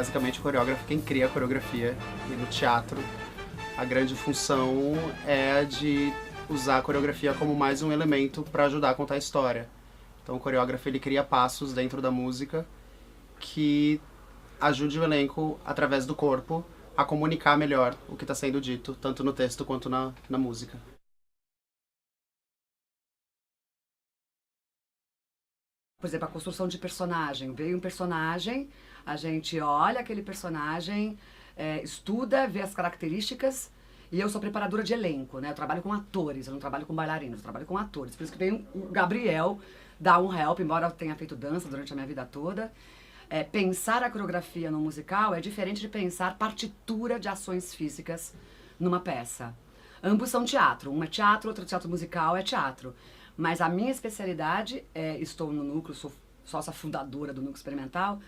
basicamente o coreógrafo quem cria a coreografia. E no teatro, a grande função é de usar a coreografia como mais um elemento para ajudar a contar a história. Então o coreógrafo ele cria passos dentro da música que ajude o elenco, através do corpo, a comunicar melhor o que está sendo dito, tanto no texto quanto na música. Por exemplo, a construção de personagem. Veio um personagem, a gente olha aquele personagem, estuda, vê as características, e eu sou preparadora de elenco, né? Eu trabalho com atores, eu não trabalho com bailarinos, eu trabalho com atores. Por isso que veio o Gabriel dar um help, embora eu tenha feito dança durante a minha vida toda. Pensar a coreografia no musical é diferente de pensar partitura de ações físicas numa peça. Ambos são teatro. Um é teatro, outro teatro musical é teatro. Mas a minha especialidade estou no núcleo, sou sócia fundadora do Núcleo Experimental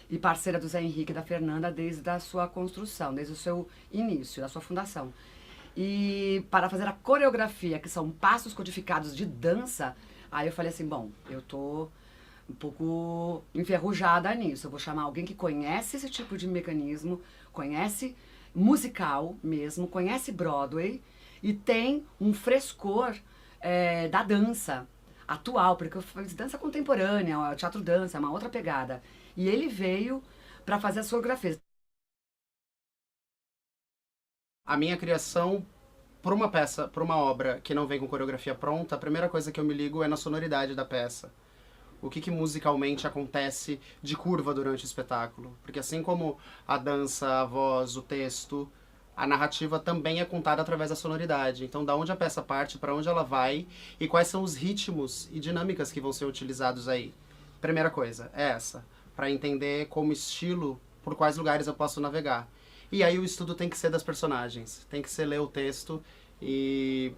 e parceira do Zé Henrique e da Fernanda desde a sua construção, desde o seu início, da sua fundação. E para fazer a coreografia, que são passos codificados de dança, aí eu falei assim, bom, eu tô um pouco enferrujada nisso. Eu vou chamar alguém que conhece esse tipo de mecanismo, conhece musical mesmo, conhece Broadway e tem um frescor da dança atual, porque eu fiz dança contemporânea, teatro dança, é uma outra pegada. E ele veio para fazer as coreografias. A minha criação para uma peça, para uma obra que não vem com coreografia pronta, a primeira coisa que eu me ligo é na sonoridade da peça. O que musicalmente acontece de curva durante o espetáculo. Porque assim como a dança, a voz, o texto, a narrativa também é contada através da sonoridade. Então, da onde a peça parte, para onde ela vai e quais são os ritmos e dinâmicas que vão ser utilizados aí. Primeira coisa é essa, para entender como estilo, por quais lugares eu posso navegar. E aí o estudo tem que ser das personagens, tem que ser ler o texto e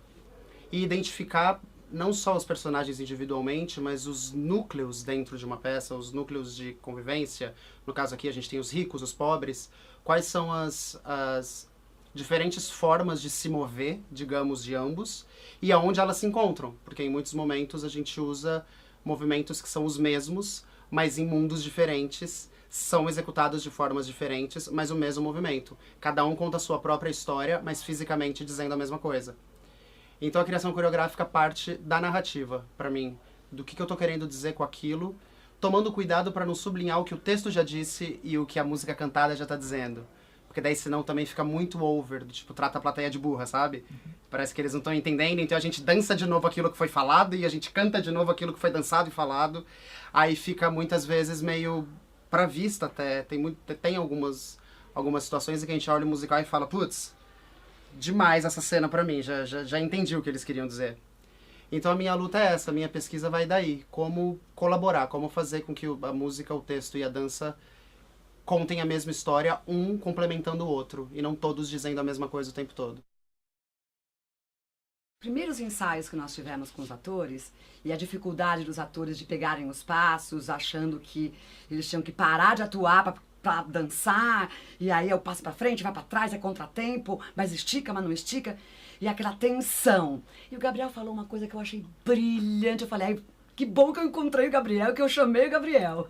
identificar não só os personagens individualmente, mas os núcleos dentro de uma peça, os núcleos de convivência. No caso aqui a gente tem os ricos, os pobres. Quais são as diferentes formas de se mover, digamos, de ambos, e aonde elas se encontram. Porque em muitos momentos a gente usa movimentos que são os mesmos, mas em mundos diferentes, são executados de formas diferentes, mas o mesmo movimento. Cada um conta a sua própria história, mas fisicamente dizendo a mesma coisa. Então a criação coreográfica parte da narrativa, pra mim, do que eu tô querendo dizer com aquilo, tomando cuidado pra não sublinhar o que o texto já disse e o que a música cantada já tá dizendo. Porque daí senão também fica muito over, do tipo, trata a plateia de burra, sabe? Parece que eles não estão entendendo, então a gente dança de novo aquilo que foi falado e a gente canta de novo aquilo que foi dançado e falado. Aí fica muitas vezes meio pra vista até. Tem algumas situações em que a gente olha o musical e fala, putz, demais essa cena pra mim, já entendi o que eles queriam dizer. Então a minha luta é essa, a minha pesquisa vai daí. Como colaborar, como fazer com que a música, o texto e a dança contem a mesma história, um complementando o outro, e não todos dizendo a mesma coisa o tempo todo. Primeiros ensaios que nós tivemos com os atores, e a dificuldade dos atores de pegarem os passos, achando que eles tinham que parar de atuar pra dançar, e aí eu passo pra frente, vai pra trás, é contratempo, mas estica, mas não estica, e aquela tensão. E o Gabriel falou uma coisa que eu achei brilhante, eu falei, ai, que bom que eu encontrei o Gabriel, que eu chamei o Gabriel.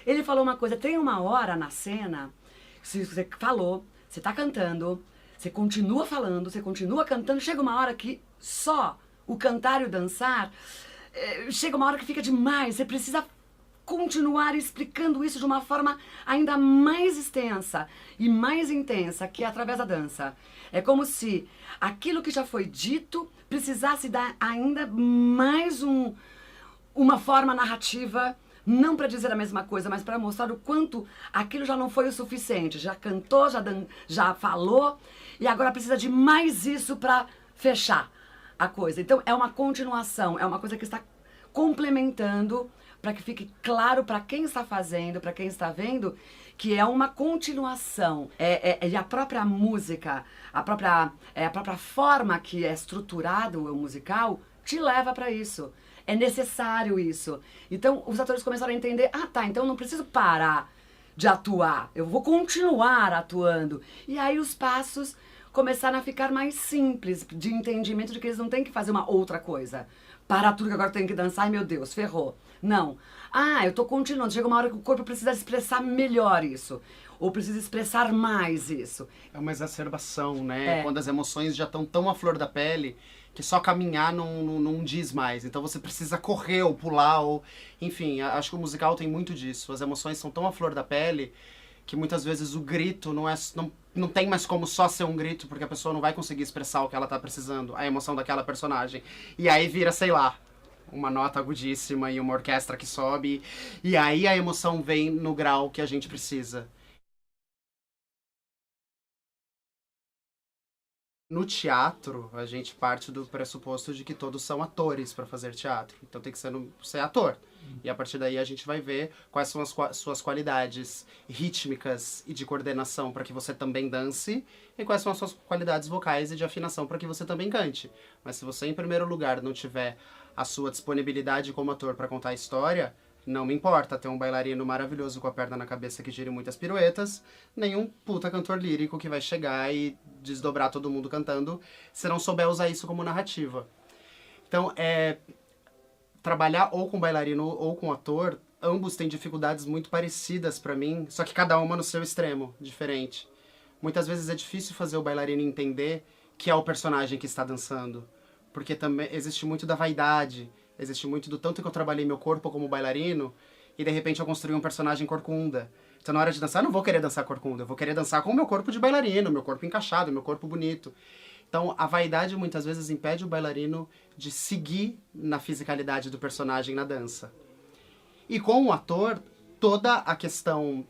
Ele falou uma coisa, tem uma hora na cena, se você falou, você tá cantando, você continua falando, você continua cantando, chega uma hora que só o cantar e o dançar, chega uma hora que fica demais, você precisa continuar explicando isso de uma forma ainda mais extensa e mais intensa, que é através da dança. É como se aquilo que já foi dito precisasse dar ainda mais uma forma narrativa, não para dizer a mesma coisa, mas para mostrar o quanto aquilo já não foi o suficiente. Já cantou, já falou, e agora precisa de mais isso para fechar a coisa. Então é uma continuação, é uma coisa que está complementando para que fique claro para quem está fazendo, para quem está vendo, que é uma continuação. E a própria música, a própria forma que é estruturado o musical, te leva para isso. É necessário isso. Então, os atores começaram a entender, então eu não preciso parar de atuar, eu vou continuar atuando. E aí os passos começaram a ficar mais simples, de entendimento de que eles não têm que fazer uma outra coisa. Parar tudo que agora tem que dançar, ai meu Deus, ferrou. Não. Eu tô continuando, chega uma hora que o corpo precisa expressar melhor isso. Ou precisa expressar mais isso? É uma exacerbação, né? É. Quando as emoções já estão tão à flor da pele que só caminhar não diz mais. Então você precisa correr ou pular, ou... Enfim, acho que o musical tem muito disso. As emoções são tão à flor da pele que muitas vezes o grito não tem mais como só ser um grito, porque a pessoa não vai conseguir expressar o que ela tá precisando, a emoção daquela personagem. E aí vira, sei lá, uma nota agudíssima e uma orquestra que sobe, e aí a emoção vem no grau que a gente precisa. No teatro, a gente parte do pressuposto de que todos são atores para fazer teatro. Então tem que ser ator. E a partir daí a gente vai ver quais são as suas qualidades rítmicas e de coordenação para que você também dance, e quais são as suas qualidades vocais e de afinação para que você também cante. Mas se você, em primeiro lugar, não tiver a sua disponibilidade como ator para contar a história, não me importa ter um bailarino maravilhoso com a perna na cabeça que gira muitas piruetas, nem um puta cantor lírico que vai chegar e desdobrar todo mundo cantando, se não souber usar isso como narrativa. Então, trabalhar ou com bailarino ou com ator, ambos têm dificuldades muito parecidas pra mim, só que cada uma no seu extremo, diferente. Muitas vezes é difícil fazer o bailarino entender que é o personagem que está dançando, porque também existe muito da vaidade, existe muito do tanto que eu trabalhei meu corpo como bailarino e de repente eu construí um personagem corcunda. Então na hora de dançar eu não vou querer dançar corcunda, eu vou querer dançar com o meu corpo de bailarino, meu corpo encaixado, meu corpo bonito. Então a vaidade muitas vezes impede o bailarino de seguir na fisicalidade do personagem na dança. E com o ator, toda a questão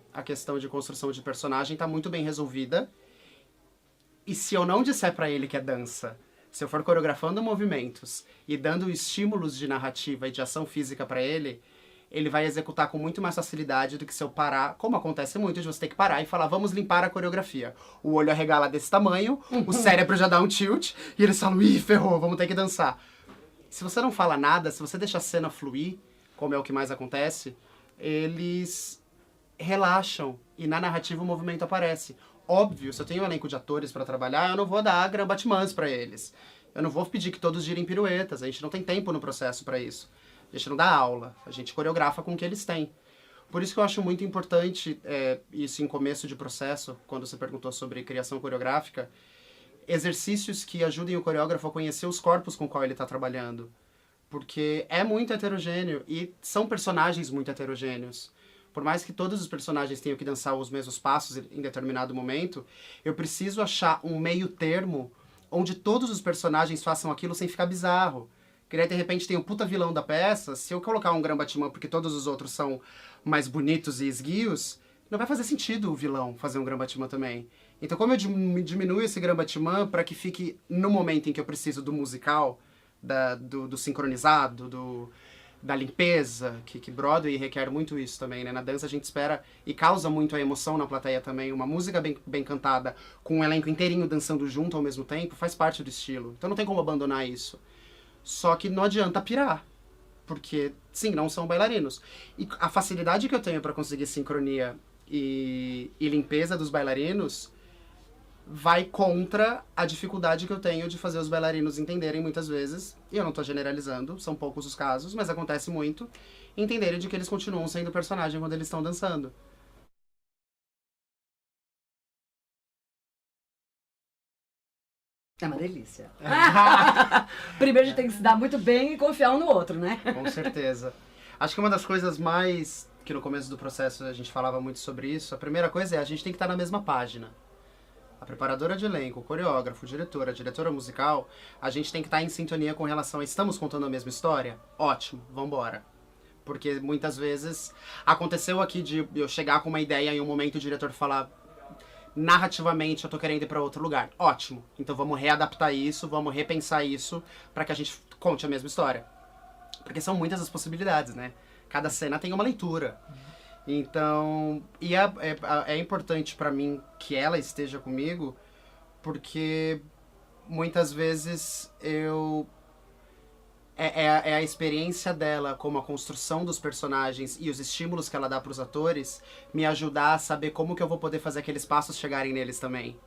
de construção de personagem está muito bem resolvida. E se eu não disser para ele que é dança, se eu for coreografando movimentos e dando estímulos de narrativa e de ação física para ele, ele vai executar com muito mais facilidade do que se eu parar, como acontece muito, de você ter que parar e falar, vamos limpar a coreografia. O olho arregala desse tamanho, o cérebro já dá um tilt, e eles falam, ih, ferrou, vamos ter que dançar. Se você não fala nada, se você deixa a cena fluir, como é o que mais acontece, eles relaxam e na narrativa o movimento aparece. Óbvio, se eu tenho um elenco de atores para trabalhar, eu não vou dar grambatimãs para eles. Eu não vou pedir que todos girem piruetas, a gente não tem tempo no processo para isso. A gente não dá aula, a gente coreografa com o que eles têm. Por isso que eu acho muito importante, isso em começo de processo, quando você perguntou sobre criação coreográfica, exercícios que ajudem o coreógrafo a conhecer os corpos com qual ele está trabalhando. Porque é muito heterogêneo e são personagens muito heterogêneos. Por mais que todos os personagens tenham que dançar os mesmos passos em determinado momento, eu preciso achar um meio termo onde todos os personagens façam aquilo sem ficar bizarro. Que daí, de repente, tem o puta vilão da peça, se eu colocar um grambatimã porque todos os outros são mais bonitos e esguios, não vai fazer sentido o vilão fazer um grambatimã também. Então, como eu diminuo esse grambatimã para que fique no momento em que eu preciso do musical, do sincronizado, da limpeza, que Broadway requer muito isso também, né? Na dança a gente espera e causa muito a emoção na plateia também. Uma música bem cantada, com um elenco inteirinho dançando junto ao mesmo tempo, faz parte do estilo. Então não tem como abandonar isso. Só que não adianta pirar, porque, sim, não são bailarinos. E a facilidade que eu tenho para conseguir sincronia e limpeza dos bailarinos vai contra a dificuldade que eu tenho de fazer os bailarinos entenderem muitas vezes, e eu não tô generalizando, são poucos os casos, mas acontece muito, entenderem de que eles continuam sendo personagem quando eles estão dançando. É uma delícia. Primeiro a gente tem que se dar muito bem e confiar um no outro, né? Com certeza. Acho que uma das coisas mais, que no começo do processo a gente falava muito sobre isso, a primeira coisa é a gente tem que estar na mesma página. A preparadora de elenco, o coreógrafo, a diretora musical, a gente tem que estar em sintonia com relação a estamos contando a mesma história? Ótimo, vambora. Porque muitas vezes aconteceu aqui de eu chegar com uma ideia e em um momento o diretor falar narrativamente eu tô querendo ir pra outro lugar. Ótimo, então vamos readaptar isso, vamos repensar isso pra que a gente conte a mesma história. Porque são muitas as possibilidades, né? Cada cena tem uma leitura. Então, e é importante pra mim que ela esteja comigo, porque muitas vezes é a experiência dela, como a construção dos personagens e os estímulos que ela dá pros atores, me ajudar a saber como que eu vou poder fazer aqueles passos chegarem neles também.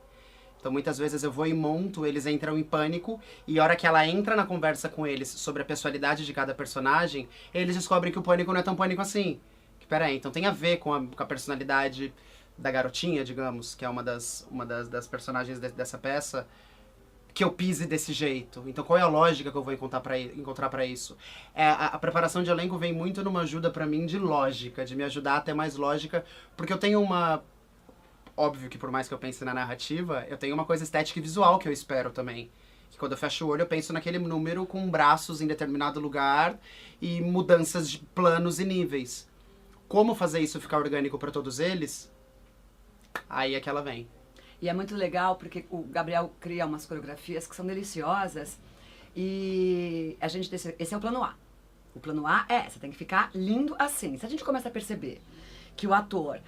Então muitas vezes eu vou e monto, eles entram em pânico, e a hora que ela entra na conversa com eles sobre a pessoalidade de cada personagem, eles descobrem que o pânico não é tão pânico assim. Que peraí, então tem a ver com a personalidade da garotinha, digamos, que é das personagens dessa peça, que eu pise desse jeito. Então qual é a lógica que eu vou encontrar pra isso? A preparação de elenco vem muito numa ajuda pra mim de lógica, de me ajudar a ter mais lógica, porque eu tenho uma... Óbvio que por mais que eu pense na narrativa, eu tenho uma coisa estética e visual que eu espero também. Que quando eu fecho o olho, eu penso naquele número com braços em determinado lugar e mudanças de planos e níveis. Como fazer isso ficar orgânico pra todos eles? Aí é que ela vem. E é muito legal porque o Gabriel cria umas coreografias que são deliciosas e a gente esse é o plano A. O plano A você tem que ficar lindo assim. Se a gente começa a perceber que o ator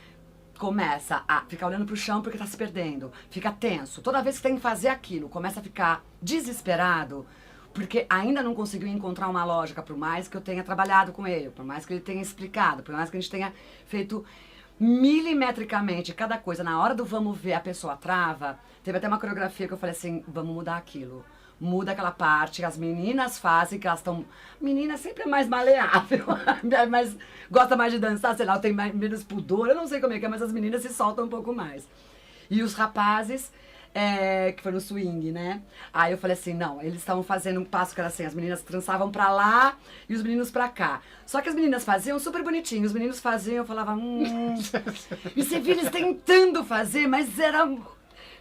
começa a ficar olhando pro chão porque tá se perdendo, fica tenso, toda vez que tem que fazer aquilo, começa a ficar desesperado, porque ainda não conseguiu encontrar uma lógica, por mais que eu tenha trabalhado com ele, por mais que ele tenha explicado, por mais que a gente tenha feito milimetricamente cada coisa, na hora do vamos ver a pessoa trava. Teve até uma coreografia que eu falei assim, vamos mudar aquilo. Muda aquela parte que as meninas fazem, que elas estão... Menina sempre é mais maleável, mas gosta mais de dançar, sei lá, tem menos pudor, eu não sei como é que é, mas as meninas se soltam um pouco mais. E os rapazes, que foi no swing, né? Aí eu falei assim, não, eles estavam fazendo um passo que era assim, as meninas trançavam pra lá e os meninos pra cá. Só que as meninas faziam super bonitinho, os meninos faziam, eu falava, E você via eles tentando fazer, mas era...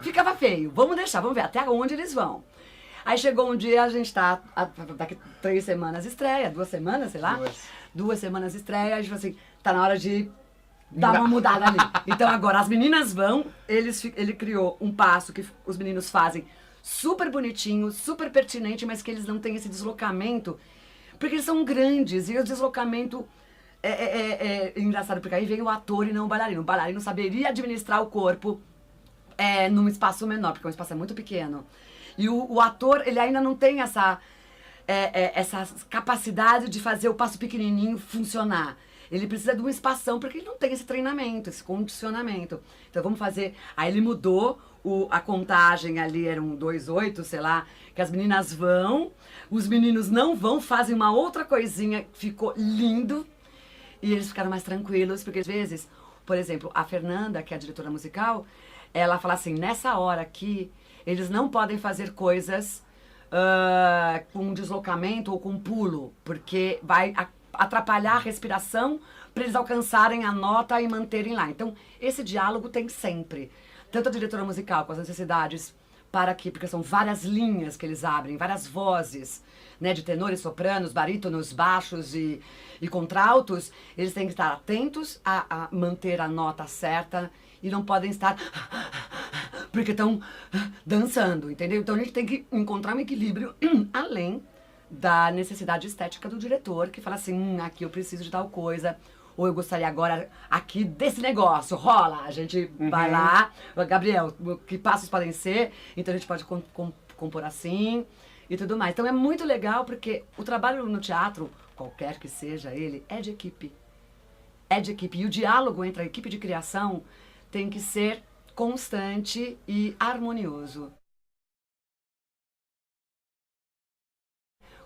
Ficava feio, vamos deixar, vamos ver até onde eles vão. Aí chegou um dia, a gente tá, daqui 3 semanas estreia, 2 semanas, sei lá. 2 semanas estreia, a gente falou assim, tá na hora de dar uma mudada ali. Então agora as meninas vão, ele criou um passo que os meninos fazem super bonitinho, super pertinente, mas que eles não têm esse deslocamento, porque eles são grandes, e o deslocamento é engraçado, porque aí vem o ator e não o bailarino. O bailarino saberia administrar o corpo num espaço menor, porque o espaço é muito pequeno. E o ator, ele ainda não tem essa capacidade de fazer o passo pequenininho funcionar. Ele precisa de uma espação, porque ele não tem esse treinamento, esse condicionamento. Então vamos fazer... Aí ele mudou a contagem ali, era um 2/8, sei lá, que as meninas vão, os meninos não vão, fazem uma outra coisinha, ficou lindo. E eles ficaram mais tranquilos, porque às vezes, por exemplo, a Fernanda, que é a diretora musical, ela fala assim, nessa hora aqui... Eles não podem fazer coisas com deslocamento ou com pulo, porque vai atrapalhar a respiração para eles alcançarem a nota e manterem lá. Então, esse diálogo tem sempre. Tanto a diretora musical com as necessidades para aqui, porque são várias linhas que eles abrem, várias vozes, né, de tenores, sopranos, barítonos, baixos e contraltos. Eles têm que estar atentos a manter a nota certa e não podem estar... porque estão dançando, entendeu? Então a gente tem que encontrar um equilíbrio além da necessidade estética do diretor, que fala assim, aqui eu preciso de tal coisa, ou eu gostaria agora aqui desse negócio, rola, a gente vai lá, Gabriel, que passos podem ser, então a gente pode compor assim e tudo mais. Então é muito legal porque o trabalho no teatro, qualquer que seja ele, é de equipe. É de equipe. E o diálogo entre a equipe de criação tem que ser constante e harmonioso.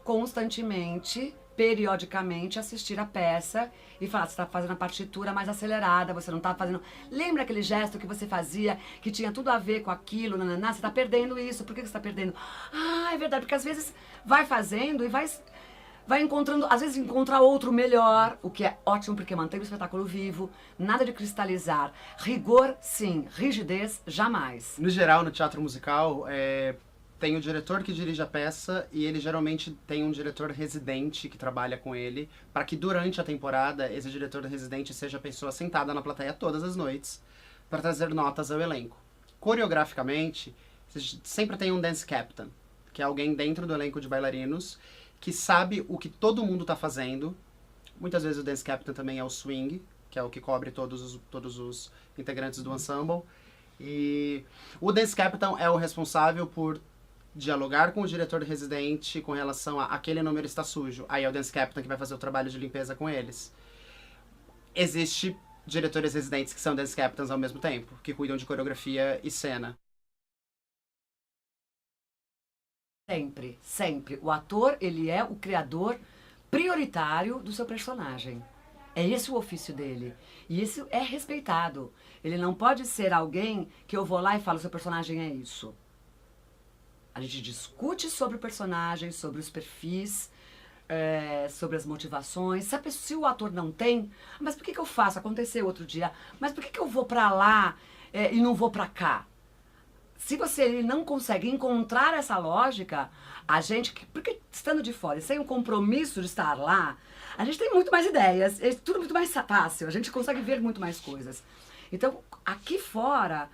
Constantemente, periodicamente, assistir a peça e falar, você está fazendo a partitura mais acelerada, você não está fazendo... Lembra aquele gesto que você fazia, que tinha tudo a ver com aquilo, nananá, você está perdendo isso, por que você está perdendo? Ah, é verdade, porque às vezes vai fazendo e vai encontrando, às vezes encontra outro melhor, o que é ótimo porque mantém o espetáculo vivo, nada de cristalizar. Rigor, sim, rigidez, jamais. No geral, no teatro musical, tem o diretor que dirige a peça e ele geralmente tem um diretor residente que trabalha com ele, para que durante a temporada esse diretor residente seja a pessoa sentada na plateia todas as noites, para trazer notas ao elenco. Coreograficamente, sempre tem um dance captain, que é alguém dentro do elenco de bailarinos, que sabe o que todo mundo tá fazendo. Muitas vezes o dance captain também é o swing, que é o que cobre todos os integrantes do ensemble. E o dance captain é o responsável por dialogar com o diretor residente com relação a aquele número está sujo. Aí é o dance captain que vai fazer o trabalho de limpeza com eles. Existe diretores residentes que são dance captains ao mesmo tempo, que cuidam de coreografia e cena. Sempre, sempre. O ator, ele é o criador prioritário do seu personagem. É esse o ofício dele. E isso é respeitado. Ele não pode ser alguém que eu vou lá e falo, seu personagem é isso. A gente discute sobre o personagem, sobre os perfis, sobre as motivações. Se o ator não tem, mas por que eu faço? Aconteceu outro dia. Mas por que eu vou pra lá e não vou pra cá? Se ele não consegue encontrar essa lógica, a gente, porque estando de fora e sem o compromisso de estar lá, a gente tem muito mais ideias, é tudo muito mais fácil, a gente consegue ver muito mais coisas. Então, aqui fora,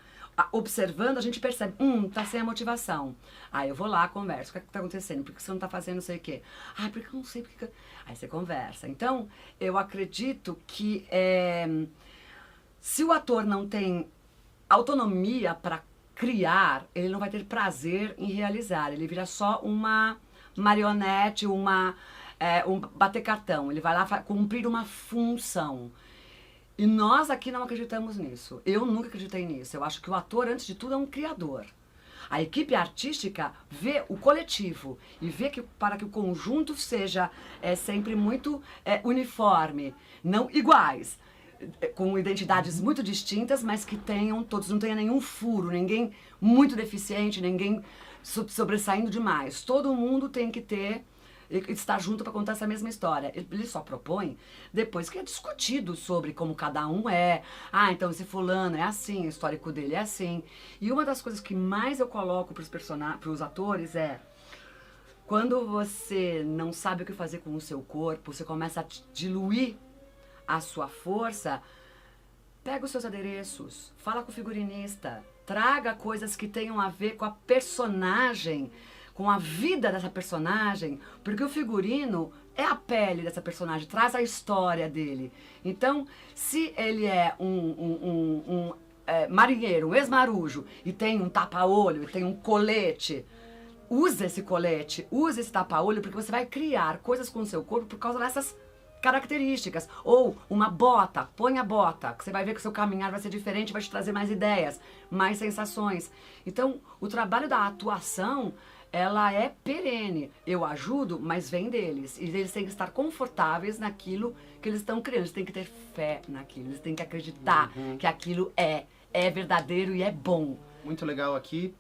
observando, a gente percebe, tá sem a motivação. Aí eu vou lá, converso, o que tá acontecendo? Por que você não tá fazendo não sei o quê? Ah, porque eu não sei, porque... Aí você conversa. Então, eu acredito que se o ator não tem autonomia para criar, ele não vai ter prazer em realizar. Ele vira só uma marionete, um bater cartão. Ele vai lá cumprir uma função. E nós aqui não acreditamos nisso. Eu nunca acreditei nisso. Eu acho que o ator, antes de tudo, é um criador. A equipe artística vê o coletivo e vê que para que o conjunto seja sempre muito uniforme, não iguais, com identidades muito distintas, mas que todos não tenham nenhum furo, ninguém muito deficiente, ninguém sobressaindo demais. Todo mundo tem que estar junto para contar essa mesma história. Ele só propõe depois que é discutido sobre como cada um é. Ah, então esse fulano é assim, o histórico dele é assim. E uma das coisas que mais eu coloco para os atores é: quando você não sabe o que fazer com o seu corpo, você começa a diluir a sua força, pega os seus adereços, fala com o figurinista, traga coisas que tenham a ver com a personagem, com a vida dessa personagem, porque o figurino é a pele dessa personagem, traz a história dele. Então, se ele é um marinheiro, um ex-marujo, e tem um tapa-olho, e tem um colete, usa esse colete, usa esse tapa-olho, porque você vai criar coisas com o seu corpo por causa dessas características. Ou uma bota, põe a bota, que você vai ver que o seu caminhar vai ser diferente, vai te trazer mais ideias, mais sensações. Então, o trabalho da atuação, ela é perene. Eu ajudo, mas vem deles. E eles têm que estar confortáveis naquilo que eles estão criando. Eles têm que ter fé naquilo, eles têm que acreditar que aquilo é verdadeiro e é bom. Muito legal aqui,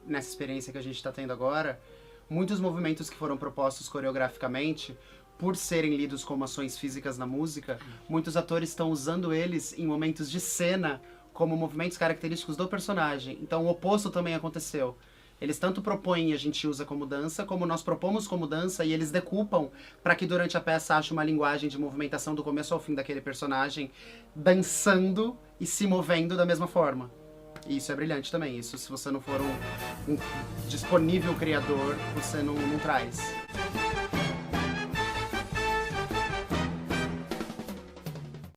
nessa experiência que a gente está tendo agora, muitos movimentos que foram propostos coreograficamente, por serem lidos como ações físicas na música, muitos atores estão usando eles em momentos de cena como movimentos característicos do personagem. Então o oposto também aconteceu. Eles tanto propõem e a gente usa como dança, como nós propomos como dança, e eles decupam para que durante a peça ache uma linguagem de movimentação do começo ao fim daquele personagem, dançando e se movendo da mesma forma. E isso é brilhante também. Isso, se você não for um disponível criador, você não traz.